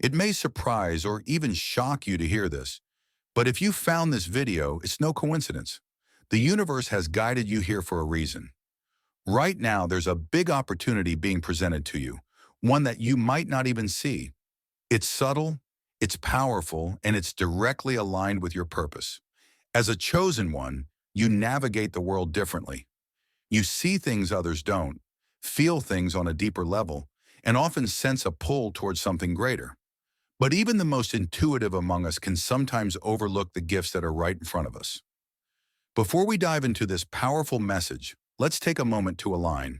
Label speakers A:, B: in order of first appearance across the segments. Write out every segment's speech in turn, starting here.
A: It may surprise or even shock you to hear this, but if you found this video, it's no coincidence. The universe has guided you here for a reason. Right now, there's a big opportunity being presented to you, one that you might not even see. It's subtle, it's powerful, and it's directly aligned with your purpose. As a chosen one, you navigate the world differently. You see things others don't, feel things on a deeper level, and often sense a pull towards something greater. But even the most intuitive among us can sometimes overlook the gifts that are right in front of us. Before we dive into this powerful message, let's take a moment to align.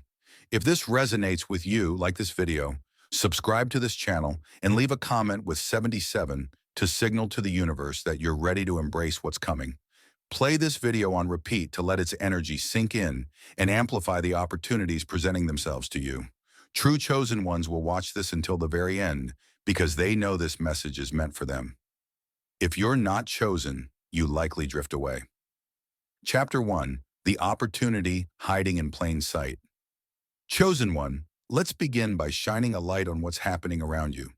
A: If this resonates with you, like this video, subscribe to this channel and leave a comment with 77 to signal to the universe that you're ready to embrace what's coming. Play this video on repeat to let its energy sink in and amplify the opportunities presenting themselves to you. True chosen ones will watch this until the very end because they know this message is meant for them. If you're not chosen, you likely drift away. Chapter 1. The Opportunity Hiding in Plain Sight. Chosen one, let's begin by shining a light on what's happening around you.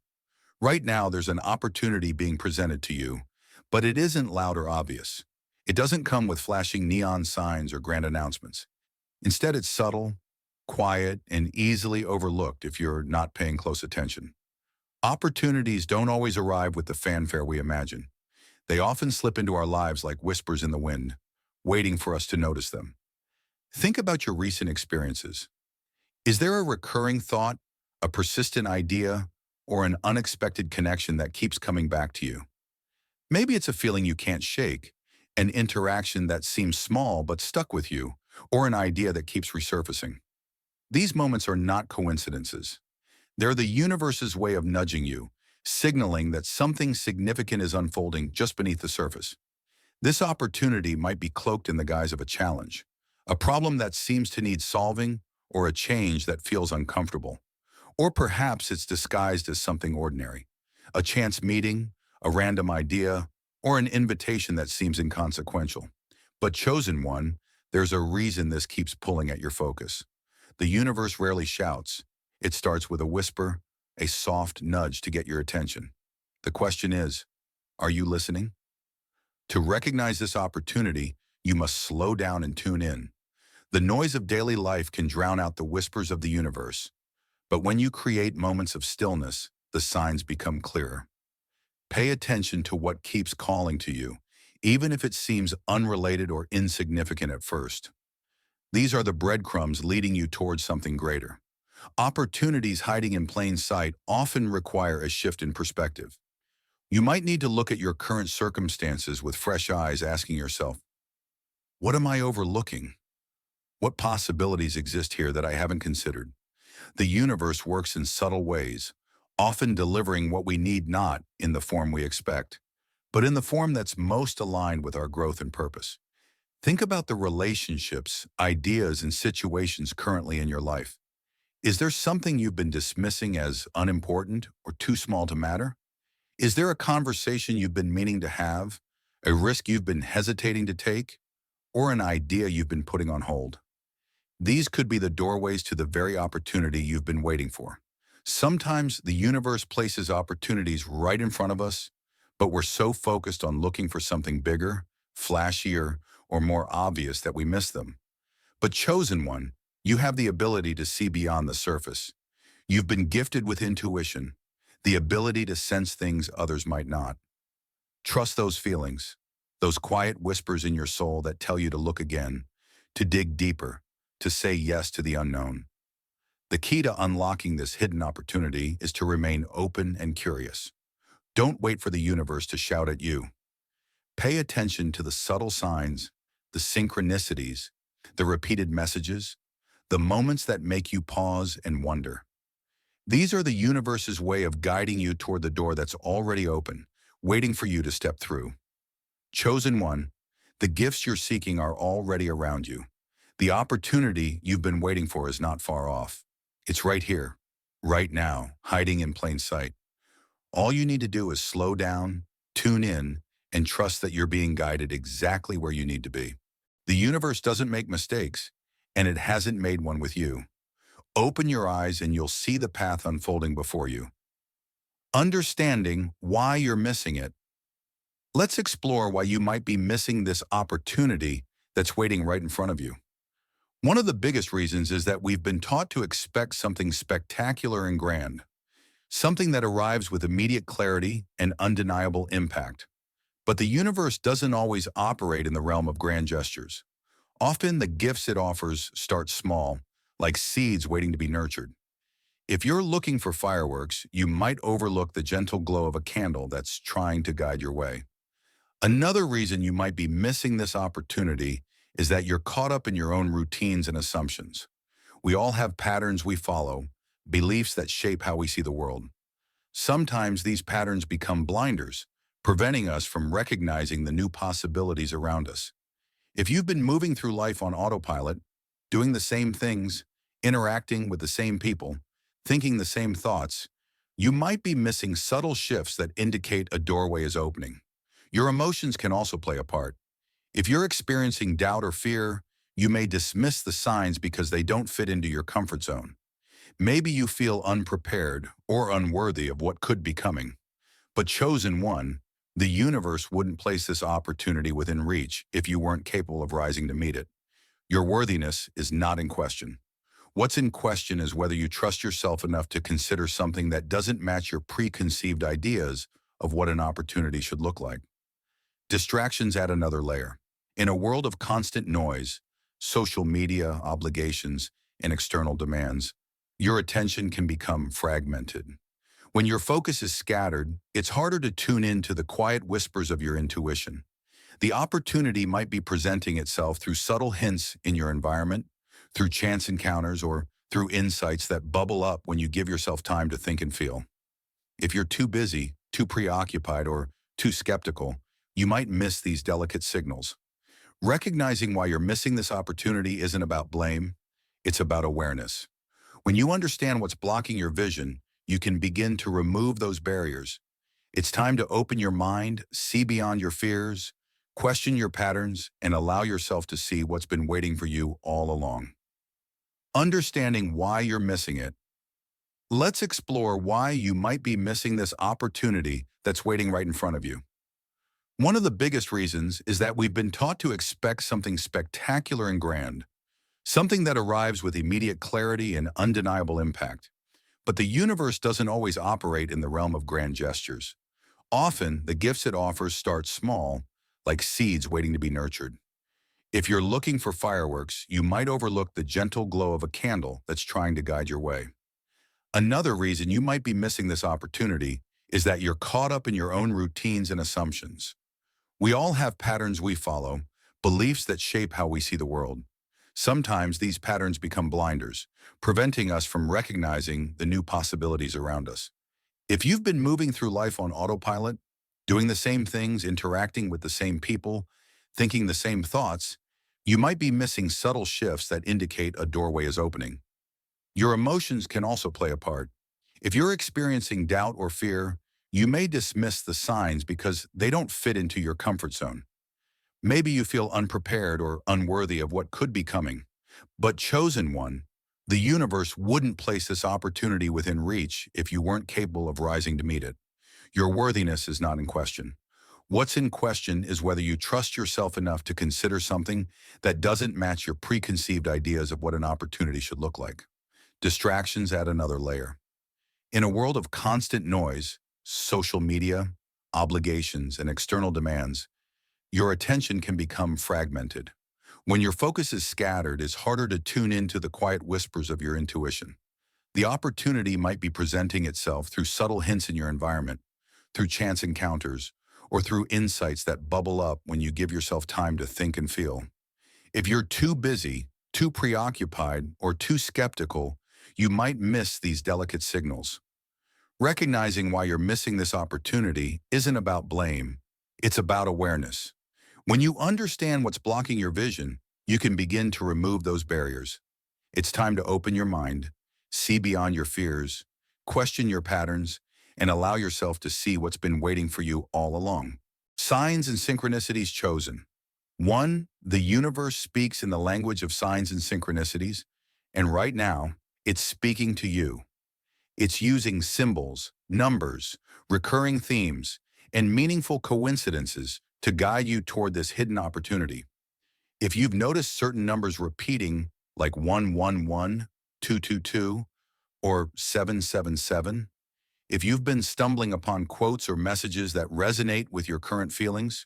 A: Right now, there's an opportunity being presented to you, but it isn't loud or obvious. It doesn't come with flashing neon signs or grand announcements. Instead, it's subtle, quiet, and easily overlooked if you're not paying close attention. Opportunities don't always arrive with the fanfare we imagine. They often slip into our lives like whispers in the wind, waiting for us to notice them. Think about your recent experiences. Is there a recurring thought, a persistent idea, or an unexpected connection that keeps coming back to you? Maybe it's a feeling you can't shake, an interaction that seems small but stuck with you, or an idea that keeps resurfacing. These moments are not coincidences. They're the universe's way of nudging you, signaling that something significant is unfolding just beneath the surface. This opportunity might be cloaked in the guise of a challenge, a problem that seems to need solving, or a change that feels uncomfortable. Or perhaps it's disguised as something ordinary, a chance meeting, a random idea, or an invitation that seems inconsequential. But chosen one, there's a reason this keeps pulling at your focus. The universe rarely shouts. It starts with a whisper, a soft nudge to get your attention. The question is, are you listening? To recognize this opportunity, you must slow down and tune in. The noise of daily life can drown out the whispers of the universe. But when you create moments of stillness, the signs become clearer. Pay attention to what keeps calling to you, even if it seems unrelated or insignificant at first. These are the breadcrumbs leading you towards something greater. Opportunities hiding in plain sight often require a shift in perspective. You might need to look at your current circumstances with fresh eyes, asking yourself, what am I overlooking? What possibilities exist here that I haven't considered? The universe works in subtle ways, often delivering what we need not in the form we expect, but in the form that's most aligned with our growth and purpose. Think about the relationships, ideas, and situations currently in your life. Is there something you've been dismissing as unimportant or too small to matter? Is there a conversation you've been meaning to have, a risk you've been hesitating to take, or an idea you've been putting on hold? These could be the doorways to the very opportunity you've been waiting for. Sometimes the universe places opportunities right in front of us, but we're so focused on looking for something bigger, flashier, or more obvious that we miss them. But chosen one, you have the ability to see beyond the surface. You've been gifted with intuition, the ability to sense things others might not. Trust those feelings, those quiet whispers in your soul that tell you to look again, to dig deeper, to say yes to the unknown. The key to unlocking this hidden opportunity is to remain open and curious. Don't wait for the universe to shout at you. Pay attention to the subtle signs, the synchronicities, the repeated messages, the moments that make you pause and wonder. These are the universe's way of guiding you toward the door that's already open, waiting for you to step through. Chosen one, the gifts you're seeking are already around you. The opportunity you've been waiting for is not far off. It's right here, right now, hiding in plain sight. All you need to do is slow down, tune in, and trust that you're being guided exactly where you need to be. The universe doesn't make mistakes, and it hasn't made one with you. Open your eyes and you'll see the path unfolding before you. Understanding why you're missing it. Let's explore why you might be missing this opportunity that's waiting right in front of you. One of the biggest reasons is that we've been taught to expect something spectacular and grand, something that arrives with immediate clarity and undeniable impact. But the universe doesn't always operate in the realm of grand gestures. Often the gifts it offers start small, like seeds waiting to be nurtured. If you're looking for fireworks, you might overlook the gentle glow of a candle that's trying to guide your way. Another reason you might be missing this opportunity is that you're caught up in your own routines and assumptions. We all have patterns we follow, beliefs that shape how we see the world. Sometimes these patterns become blinders, preventing us from recognizing the new possibilities around us. If you've been moving through life on autopilot, doing the same things, interacting with the same people, thinking the same thoughts, you might be missing subtle shifts that indicate a doorway is opening. Your emotions can also play a part. If you're experiencing doubt or fear, you may dismiss the signs because they don't fit into your comfort zone. Maybe you feel unprepared or unworthy of what could be coming. But chosen one, the universe wouldn't place this opportunity within reach if you weren't capable of rising to meet it. Your worthiness is not in question. What's in question is whether you trust yourself enough to consider something that doesn't match your preconceived ideas of what an opportunity should look like. Distractions add another layer. In a world of constant noise, social media, obligations, and external demands, your attention can become fragmented. When your focus is scattered, it's harder to tune in to the quiet whispers of your intuition. The opportunity might be presenting itself through subtle hints in your environment, through chance encounters, or through insights that bubble up when you give yourself time to think and feel. If you're too busy, too preoccupied, or too skeptical, you might miss these delicate signals. Recognizing why you're missing this opportunity isn't about blame, it's about awareness. When you understand what's blocking your vision, you can begin to remove those barriers. It's time to open your mind, see beyond your fears, question your patterns, and allow yourself to see what's been waiting for you all along. Understanding why you're missing it. Let's explore why you might be missing this opportunity that's waiting right in front of you. One of the biggest reasons is that we've been taught to expect something spectacular and grand, something that arrives with immediate clarity and undeniable impact. But the universe doesn't always operate in the realm of grand gestures. Often, the gifts it offers start small, like seeds waiting to be nurtured. If you're looking for fireworks, you might overlook the gentle glow of a candle that's trying to guide your way. Another reason you might be missing this opportunity is that you're caught up in your own routines and assumptions. We all have patterns we follow, beliefs that shape how we see the world. Sometimes these patterns become blinders, preventing us from recognizing the new possibilities around us. If you've been moving through life on autopilot, doing the same things, interacting with the same people, thinking the same thoughts, you might be missing subtle shifts that indicate a doorway is opening. Your emotions can also play a part. If you're experiencing doubt or fear, you may dismiss the signs because they don't fit into your comfort zone. Maybe you feel unprepared or unworthy of what could be coming. But chosen one, the universe wouldn't place this opportunity within reach if you weren't capable of rising to meet it. Your worthiness is not in question. What's in question is whether you trust yourself enough to consider something that doesn't match your preconceived ideas of what an opportunity should look like. Distractions add another layer. In a world of constant noise, social media, obligations, and external demands, your attention can become fragmented. When your focus is scattered, it's harder to tune into the quiet whispers of your intuition. The opportunity might be presenting itself through subtle hints in your environment, through chance encounters, or through insights that bubble up when you give yourself time to think and feel. If you're too busy, too preoccupied, or too skeptical, you might miss these delicate signals. Recognizing why you're missing this opportunity isn't about blame, it's about awareness. When you understand what's blocking your vision, you can begin to remove those barriers. It's time to open your mind, see beyond your fears, question your patterns, and allow yourself to see what's been waiting for you all along. Signs and synchronicities chosen. 1. The universe speaks in the language of signs and synchronicities, and right now, it's speaking to you. It's using symbols, numbers, recurring themes, and meaningful coincidences to guide you toward this hidden opportunity. If you've noticed certain numbers repeating, like 111, 222, or 777, if you've been stumbling upon quotes or messages that resonate with your current feelings,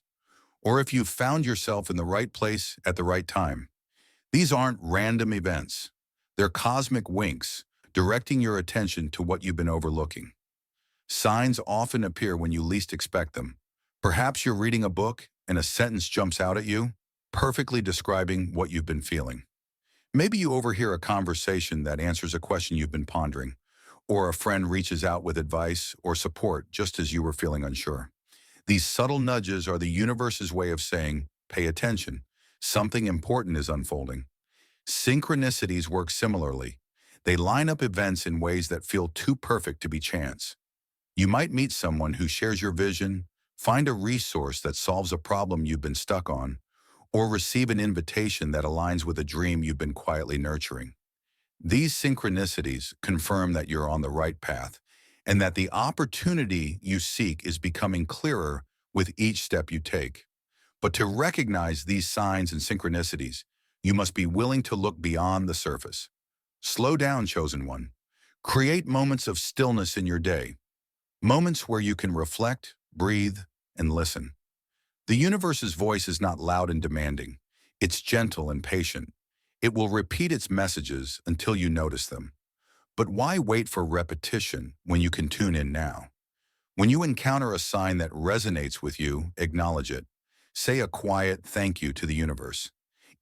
A: or if you've found yourself in the right place at the right time, these aren't random events. They're cosmic winks, directing your attention to what you've been overlooking. Signs often appear when you least expect them. Perhaps you're reading a book and a sentence jumps out at you, perfectly describing what you've been feeling. Maybe you overhear a conversation that answers a question you've been pondering, or a friend reaches out with advice or support just as you were feeling unsure. These subtle nudges are the universe's way of saying, pay attention. Something important is unfolding. Synchronicities work similarly. They line up events in ways that feel too perfect to be chance. You might meet someone who shares your vision, find a resource that solves a problem you've been stuck on, or receive an invitation that aligns with a dream you've been quietly nurturing. These synchronicities confirm that you're on the right path and that the opportunity you seek is becoming clearer with each step you take. But to recognize these signs and synchronicities, you must be willing to look beyond the surface. Slow down, chosen one. Create moments of stillness in your day, moments where you can reflect, breathe, and listen. The universe's voice is not loud and demanding. It's gentle and patient. It will repeat its messages until you notice them. But why wait for repetition when you can tune in now? When you encounter a sign that resonates with you, acknowledge it. Say a quiet thank you to the universe.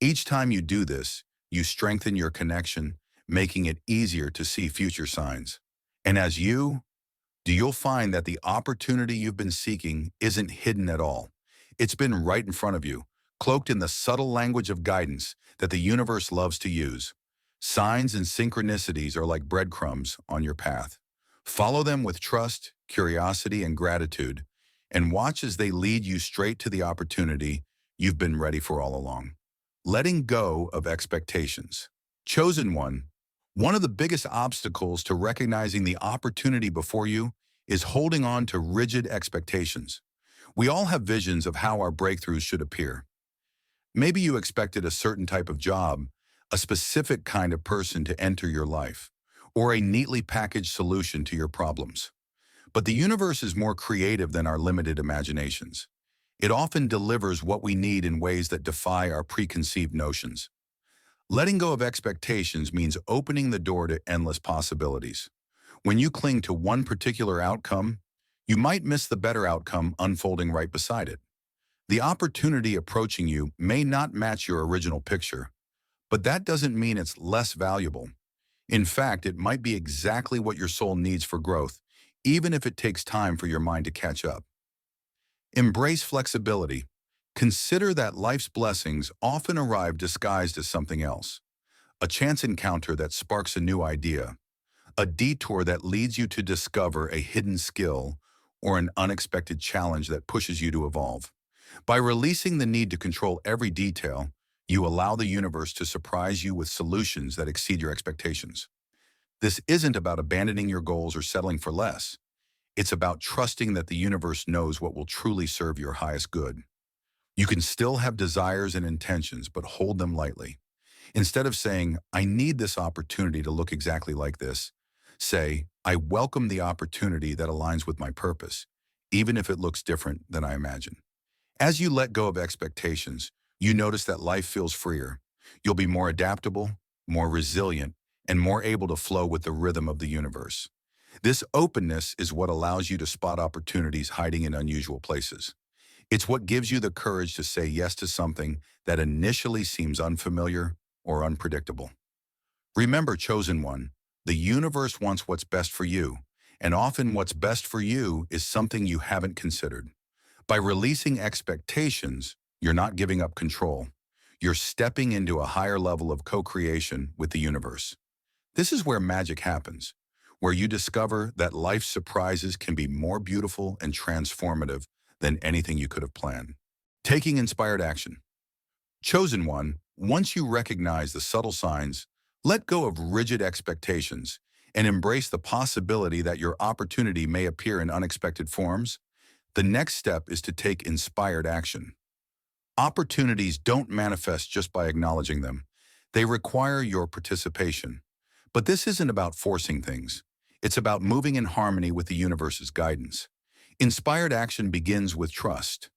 A: Each time you do this, you strengthen your connection, making it easier to see future signs. And as you'll find that the opportunity you've been seeking isn't hidden at all. It's been right in front of you, cloaked in the subtle language of guidance that the universe loves to use. Signs and synchronicities are like breadcrumbs on your path. Follow them with trust, curiosity, and gratitude, and watch as they lead you straight to the opportunity you've been ready for all along. Letting go of expectations. Chosen one of the biggest obstacles to recognizing the opportunity before you is holding on to rigid expectations. We all have visions of how our breakthroughs should appear. Maybe you expected a certain type of job, a specific kind of person to enter your life, or a neatly packaged solution to your problems. But the universe is more creative than our limited imaginations. It often delivers what we need in ways that defy our preconceived notions. Letting go of expectations means opening the door to endless possibilities. When you cling to one particular outcome, you might miss the better outcome unfolding right beside it. The opportunity approaching you may not match your original picture, but that doesn't mean it's less valuable. In fact, it might be exactly what your soul needs for growth, even if it takes time for your mind to catch up. Embrace flexibility. Consider that life's blessings often arrive disguised as something else. A chance encounter that sparks a new idea, a detour that leads you to discover a hidden skill, or an unexpected challenge that pushes you to evolve. By releasing the need to control every detail, you allow the universe to surprise you with solutions that exceed your expectations. This isn't about abandoning your goals or settling for less. It's about trusting that the universe knows what will truly serve your highest good. You can still have desires and intentions, but hold them lightly. Instead of saying, I need this opportunity to look exactly like this, say, I welcome the opportunity that aligns with my purpose, even if it looks different than I imagine. As you let go of expectations, you notice that life feels freer. You'll be more adaptable, more resilient, and more able to flow with the rhythm of the universe. This openness is what allows you to spot opportunities hiding in unusual places. It's what gives you the courage to say yes to something that initially seems unfamiliar or unpredictable. Remember, chosen one, the universe wants what's best for you, and often what's best for you is something you haven't considered. By releasing expectations, you're not giving up control. You're stepping into a higher level of co-creation with the universe. This is where magic happens, where you discover that life's surprises can be more beautiful and transformative than anything you could have planned. Taking inspired action. Chosen one, once you recognize the subtle signs, let go of rigid expectations and embrace the possibility that your opportunity may appear in unexpected forms, the next step is to take inspired action. Opportunities don't manifest just by acknowledging them. They require your participation. But this isn't about forcing things. It's about moving in harmony with the universe's guidance. Inspired action begins with trust.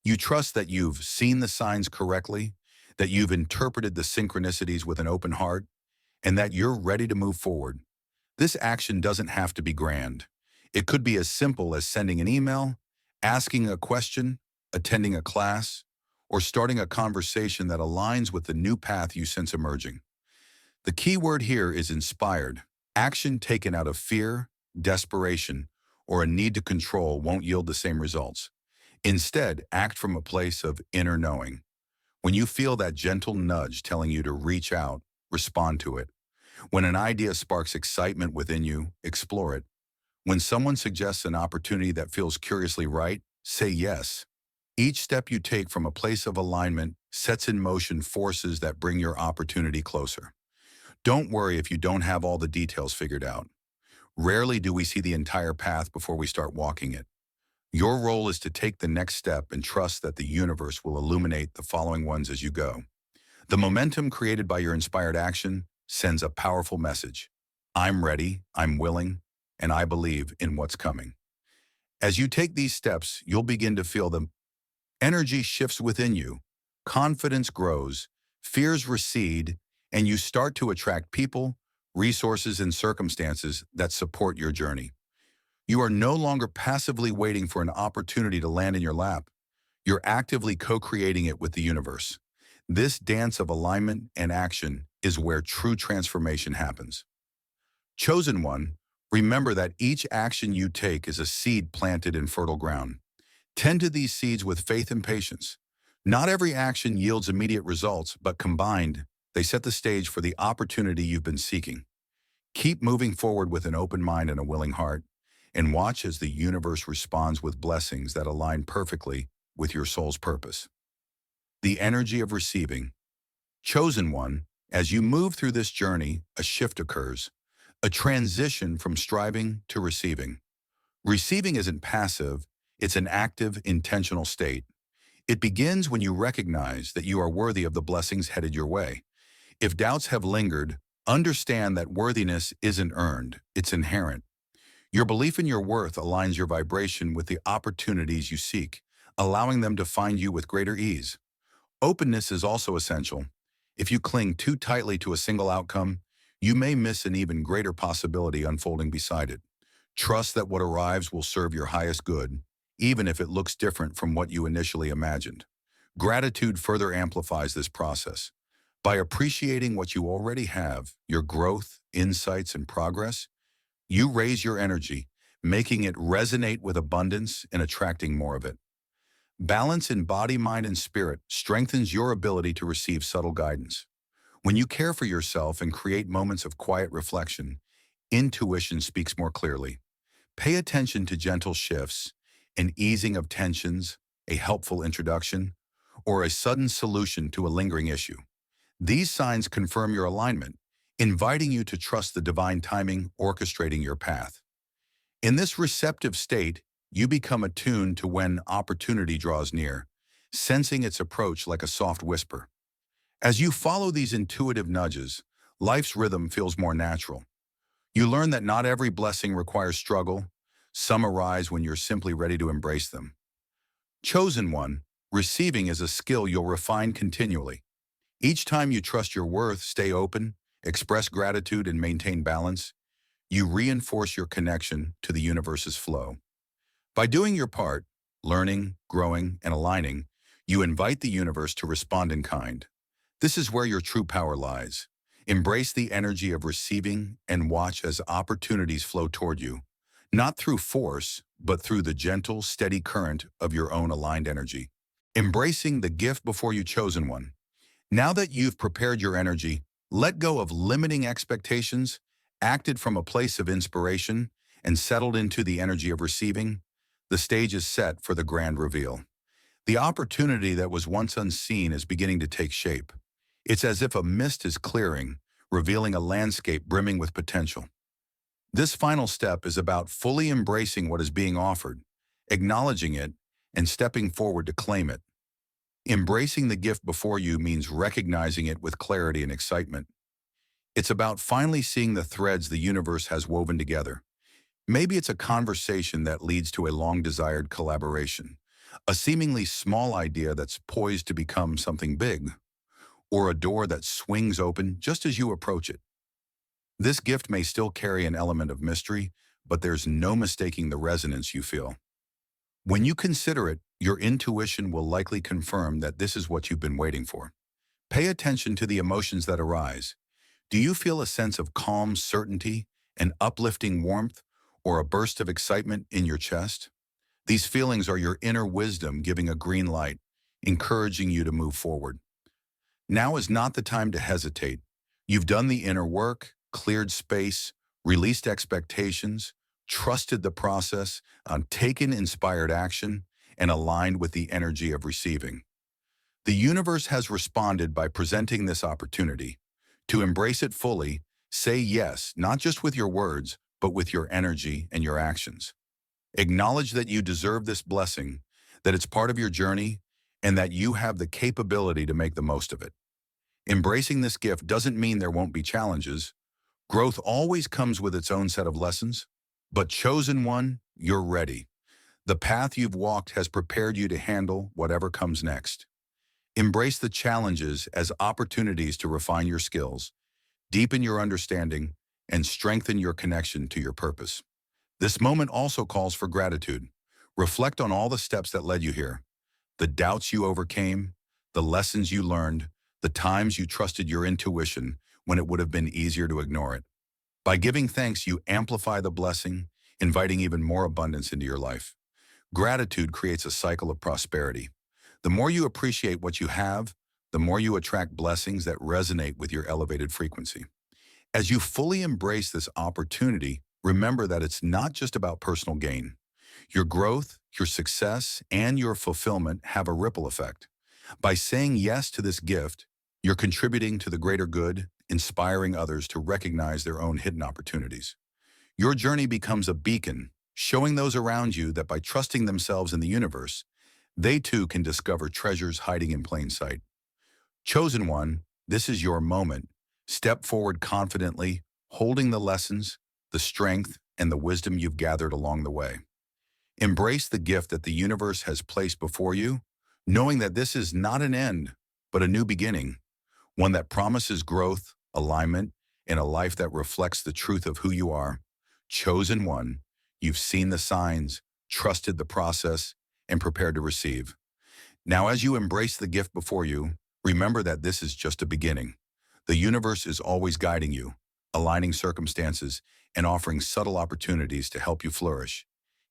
A: You trust that you've seen the signs correctly, that you've interpreted the synchronicities with an open heart, and that you're ready to move forward. This action doesn't have to be grand. It could be as simple as sending an email, asking a question, attending a class, or starting a conversation that aligns with the new path you sense emerging. The key word here is inspired. Action taken out of fear, desperation, or a need to control won't yield the same results. Instead, act from a place of inner knowing. When you feel that gentle nudge telling you to reach out, respond to it. When an idea sparks excitement within you, explore it. When someone suggests an opportunity that feels curiously right, say yes. Each step you take from a place of alignment sets in motion forces that bring your opportunity closer. Don't worry if you don't have all the details figured out. Rarely do we see the entire path before we start walking it. Your role is to take the next step and trust that the universe will illuminate the following ones as you go. The momentum created by your inspired action sends a powerful message. I'm ready, I'm willing, and I believe in what's coming. As you take these steps, you'll begin to feel the energy shifts within you, confidence grows, fears recede, and you start to attract people, resources, and circumstances that support your journey. You are no longer passively waiting for an opportunity to land in your lap. You're actively co-creating it with the universe. This dance of alignment and action is where true transformation happens. Chosen one, remember that each action you take is a seed planted in fertile ground. Tend to these seeds with faith and patience. Not every action yields immediate results, but combined, they set the stage for the opportunity you've been seeking. Keep moving forward with an open mind and a willing heart, and watch as the universe responds with blessings that align perfectly with your soul's purpose. The energy of receiving. Chosen one, as you move through this journey, a shift occurs, a transition from striving to receiving. Receiving isn't passive, it's an active, intentional state. It begins when you recognize that you are worthy of the blessings headed your way. If doubts have lingered, understand that worthiness isn't earned, it's inherent. Your belief in your worth aligns your vibration with the opportunities you seek, allowing them to find you with greater ease. Openness is also essential. If you cling too tightly to a single outcome, you may miss an even greater possibility unfolding beside it. Trust that what arrives will serve your highest good, even if it looks different from what you initially imagined. Gratitude further amplifies this process. By appreciating what you already have, your growth, insights, and progress, you raise your energy, making it resonate with abundance and attracting more of it. Balance in body, mind, and spirit strengthens your ability to receive subtle guidance. When you care for yourself and create moments of quiet reflection, intuition speaks more clearly. Pay attention to gentle shifts, an easing of tensions, a helpful introduction, or a sudden solution to a lingering issue. These signs confirm your alignment, inviting you to trust the divine timing orchestrating your path. In this receptive state, you become attuned to when opportunity draws near, sensing its approach like a soft whisper. As you follow these intuitive nudges, life's rhythm feels more natural. You learn that not every blessing requires struggle. Some arise when you're simply ready to embrace them. Chosen one, receiving is a skill you'll refine continually. Each time you trust your worth, stay open, express gratitude, and maintain balance, you reinforce your connection to the universe's flow. By doing your part, learning, growing, and aligning, you invite the universe to respond in kind. This is where your true power lies. Embrace the energy of receiving and watch as opportunities flow toward you, not through force, but through the gentle, steady current of your own aligned energy. Embracing the gift before you chosen one. Now that you've prepared your energy, let go of limiting expectations, acted from a place of inspiration, and settled into the energy of receiving. The stage is set for the grand reveal. The opportunity that was once unseen is beginning to take shape. It's as if a mist is clearing, revealing a landscape brimming with potential. This final step is about fully embracing what is being offered, acknowledging it, and stepping forward to claim it. Embracing the gift before you means recognizing it with clarity and excitement. It's about finally seeing the threads the universe has woven together. Maybe it's a conversation that leads to a long-desired collaboration, a seemingly small idea that's poised to become something big, or a door that swings open just as you approach it. This gift may still carry an element of mystery, but there's no mistaking the resonance you feel. When you consider it, your intuition will likely confirm that this is what you've been waiting for. Pay attention to the emotions that arise. Do you feel a sense of calm certainty, an uplifting warmth, or a burst of excitement in your chest? These feelings are your inner wisdom giving a green light, encouraging you to move forward. Now is not the time to hesitate. You've done the inner work, cleared space, released expectations, trusted the process, taken inspired action, and aligned with the energy of receiving. The universe has responded by presenting this opportunity. To embrace it fully, say yes, not just with your words, but with your energy and your actions. Acknowledge that you deserve this blessing, that it's part of your journey, and that you have the capability to make the most of it. Embracing this gift doesn't mean there won't be challenges. Growth always comes with its own set of lessons, but chosen one, you're ready. The path you've walked has prepared you to handle whatever comes next. Embrace the challenges as opportunities to refine your skills, deepen your understanding, and strengthen your connection to your purpose. This moment also calls for gratitude. Reflect on all the steps that led you here, the doubts you overcame, the lessons you learned, the times you trusted your intuition when it would have been easier to ignore it. By giving thanks, you amplify the blessing, inviting even more abundance into your life. Gratitude creates a cycle of prosperity. The more you appreciate what you have, the more you attract blessings that resonate with your elevated frequency. As you fully embrace this opportunity, remember that it's not just about personal gain. Your growth, your success, and your fulfillment have a ripple effect. By saying yes to this gift, you're contributing to the greater good, inspiring others to recognize their own hidden opportunities. Your journey becomes a beacon, showing those around you that by trusting themselves in the universe, they too can discover treasures hiding in plain sight. Chosen one, this is your moment. Step forward confidently, holding the lessons, the strength, and the wisdom you've gathered along the way. Embrace the gift that the universe has placed before you, knowing that this is not an end, but a new beginning, one that promises growth, alignment, and a life that reflects the truth of who you are. Chosen one, you've seen the signs, trusted the process, and prepared to receive. Now, as you embrace the gift before you, remember that this is just a beginning. The universe is always guiding you, aligning circumstances, and offering subtle opportunities to help you flourish.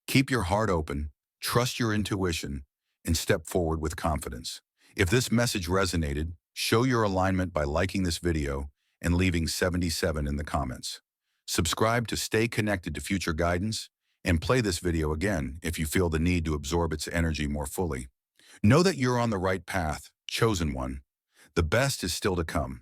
A: Keep your heart open, trust your intuition, and step forward with confidence. If this message resonated, show your alignment by liking this video and leaving 77 in the comments. Subscribe to stay connected to future guidance, and play this video again if you feel the need to absorb its energy more fully. Know that you're on the right path, chosen one. The best is still to come.